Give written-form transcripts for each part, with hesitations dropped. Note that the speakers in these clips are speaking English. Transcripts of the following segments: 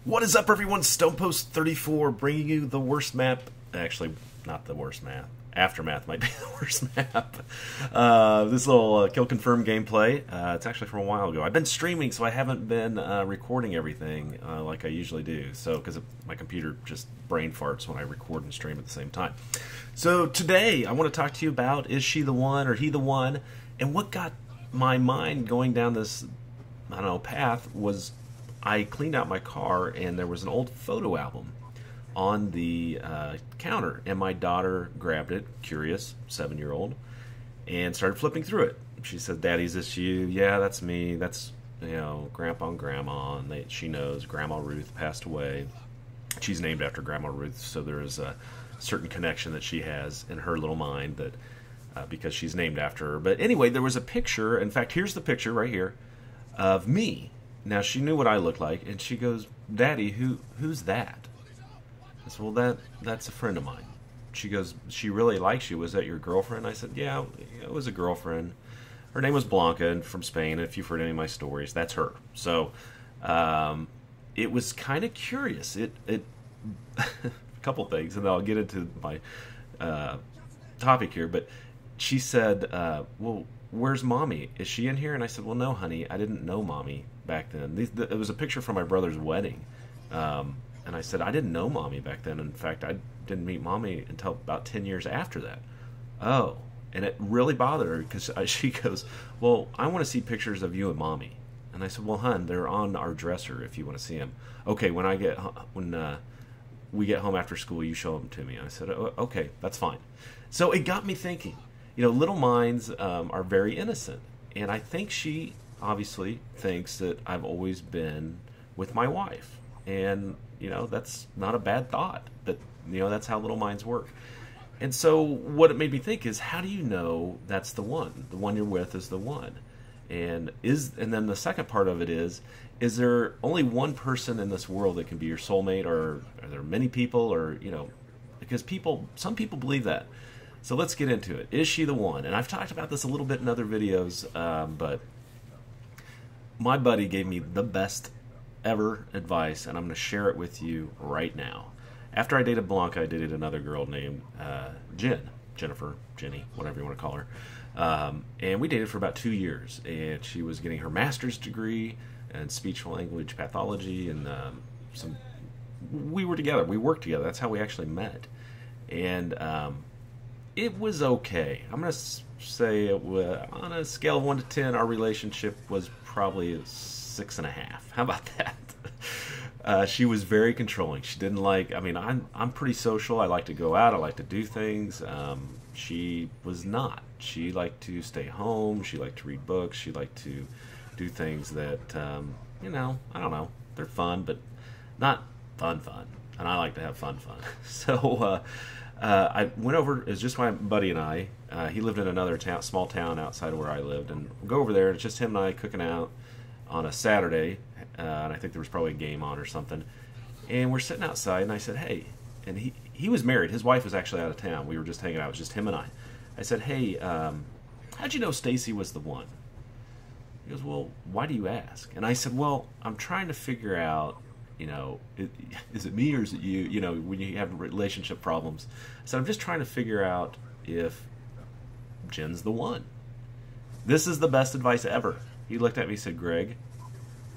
What is up, everyone? StonePost34 bringing you the worst map. Actually, not the worst map. Aftermath might be the worst map. This little kill confirm gameplay. It's actually from a while ago. I've been streaming, so I haven't been recording everything like I usually do. So, because my computer just brain farts when I record and stream at the same time. So today, I want to talk to you about is she the one or he the one, and what got my mind going down this, I don't know, path was I cleaned out my car and there was an old photo album on the counter, and my daughter grabbed it, curious, 7-year-old, and started flipping through it. She said, "Daddy, is this you?" "Yeah, that's me. That's, you know, Grandpa and Grandma." And she knows Grandma Ruth passed away. She's named after Grandma Ruth, so there is a certain connection that she has in her little mind that because she's named after her. But anyway, there was a picture. In fact, here's the picture right here of me. Now, she knew what I looked like, and she goes, "Daddy, who's that?" I said, "Well, that's a friend of mine." She goes, "She really likes you. Was that your girlfriend?" I said, "Yeah, it was a girlfriend. Her name was Blanca from Spain. If you've heard any of my stories, that's her." So it was kind of curious. It a couple things, and I'll get into my topic here. But she said, "Well, where's Mommy? Is she in here?" And I said, "Well, no, honey. I didn't know Mommy back then." It was a picture from my brother's wedding. And I said, "I didn't know Mommy back then. In fact, I didn't meet Mommy until about 10 years after that." "Oh." And it really bothered her because she goes, "Well, I want to see pictures of you and Mommy." And I said, "Well, hun, they're on our dresser if you want to see them." "Okay, when we get home after school, you show them to me." I said, "Oh, okay, that's fine." So it got me thinking. You know, little minds are very innocent. And I think she obviously thinks that I've always been with my wife. And, you know, that's not a bad thought. But, you know, that's how little minds work. And so what it made me think is, how do you know that's the one? The one you're with is the one. And then the second part of it is there only one person in this world that can be your soulmate, or are there many people, or, you know, because some people believe that. So let's get into it. Is she the one? And I've talked about this a little bit in other videos, but my buddy gave me the best ever advice, and I'm going to share it with you right now. After I dated Blanca, I dated another girl named Jennifer, Jenny, whatever you want to call her. And we dated for about 2 years, and she was getting her master's degree in speech language pathology, and we were together. We worked together. That's how we actually met. And it was okay. I'm going to say on a scale of 1 to 10, our relationship was probably 6.5. How about that? She was very controlling. She didn't like, I mean, I'm pretty social. I like to go out. I like to do things. She was not. She liked to stay home. She liked to read books. She liked to do things that, you know, I don't know. They're fun, but not fun. And I like to have fun. So I went over. It was just my buddy and I. He lived in another small town outside of where I lived. And we'll go over there. It's just him and I cooking out on a Saturday. And I think there was probably a game on or something. And we're sitting outside, and I said, "Hey," and he was married. His wife was actually out of town. We were just hanging out. It was just him and I. I said, "Hey, how'd you know Stacy was the one?" He goes, "Well, why do you ask?" And I said, "Well, I'm trying to figure out, you know, is it me or is it you? You know, when you have relationship problems." I said, "I'm just trying to figure out if Jen's the one." This is the best advice ever. He looked at me and said, "Greg,"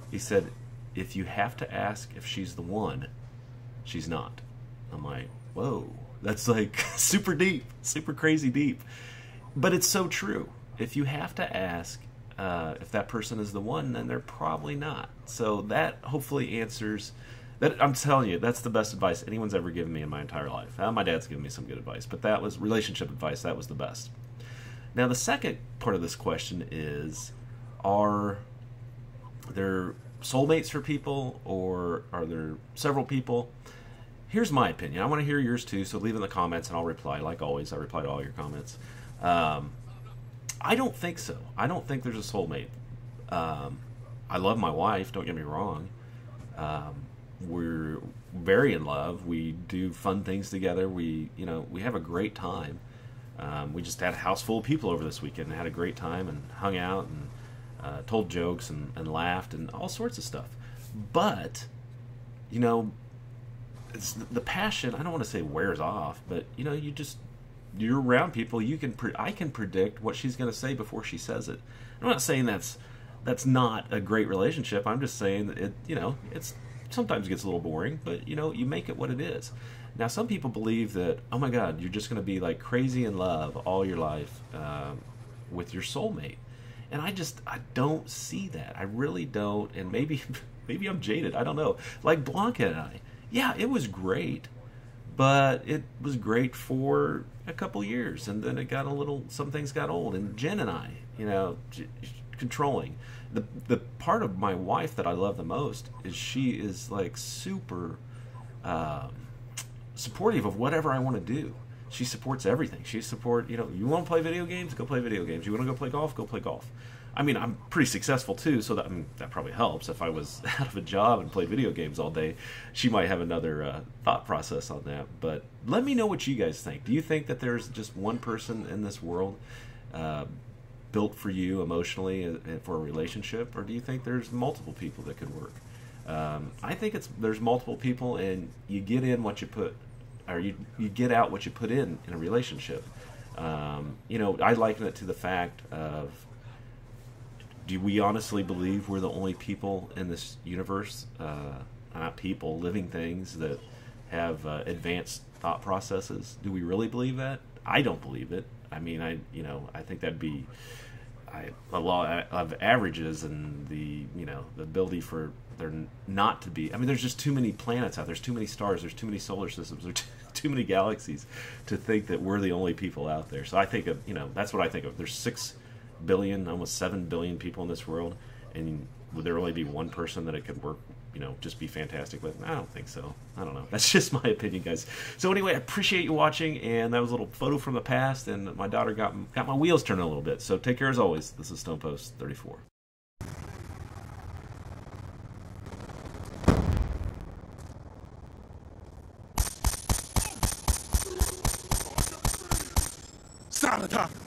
he said, "if you have to ask if she's the one, she's not." I'm like, whoa, that's like super deep, super crazy deep. But it's so true. If you have to ask if that person is the one, then they're probably not. So that hopefully answers that. I'm telling you, that's the best advice anyone's ever given me in my entire life. My dad's given me some good advice, but that was relationship advice. That was the best. Now, the second part of this question is, are there soulmates for people, or are there several people? Here's my opinion. I want to hear yours too, so leave in the comments and I'll reply. Like always, I reply to all your comments. I don't think so. I don't think there's a soulmate. I love my wife, don't get me wrong. We're very in love. We do fun things together. We have a great time. We just had a house full of people over this weekend and had a great time and hung out and told jokes and laughed and all sorts of stuff. But you know, it's the passion. I don't want to say wears off, but you know, you're around people. I can predict what she's going to say before she says it. I'm not saying that's not a great relationship. I'm just saying that it's sometimes gets a little boring, but you make it what it is. Now, some people believe that, oh my God, you're just going to be like crazy in love all your life with your soulmate, and I don't see that. I really don't, and maybe maybe I'm jaded. I don't know. Like Blanca and I, yeah, it was great, but it was great for a couple years, and then some things got old. And Jen and I, controlling. The part of my wife that I love the most is she is like super supportive of whatever I want to do. She supports everything. You want to play video games? Go play video games. You want to go play golf? Go play golf. I mean, I'm pretty successful too, so that probably helps. If I was out of a job and played video games all day, she might have another thought process on that. But let me know what you guys think. Do you think that there's just one person in this world built for you emotionally for a relationship, or do you think there's multiple people that could work? I think there's multiple people, and you get in what you put, or you get out what you put in a relationship. I liken it to the fact of, do we honestly believe we're the only people in this universe, not people, living things that have advanced thought processes? Do we really believe that? I don't believe it. I mean, I think that'd be a law of averages, and the ability for there not to be. I mean, there's just too many planets out. There's too many stars. There's too many solar systems. There's too many galaxies to think that we're the only people out there. So I think of that's what I think of. There's 6 billion, almost 7 billion people in this world, and would there only be one person that it could work, just be fantastic with? I don't think so. I don't know. That's just my opinion, guys. So anyway, I appreciate you watching, and that was a little photo from the past, and my daughter got my wheels turning a little bit. So take care as always. This is Stonepost 34. Salata!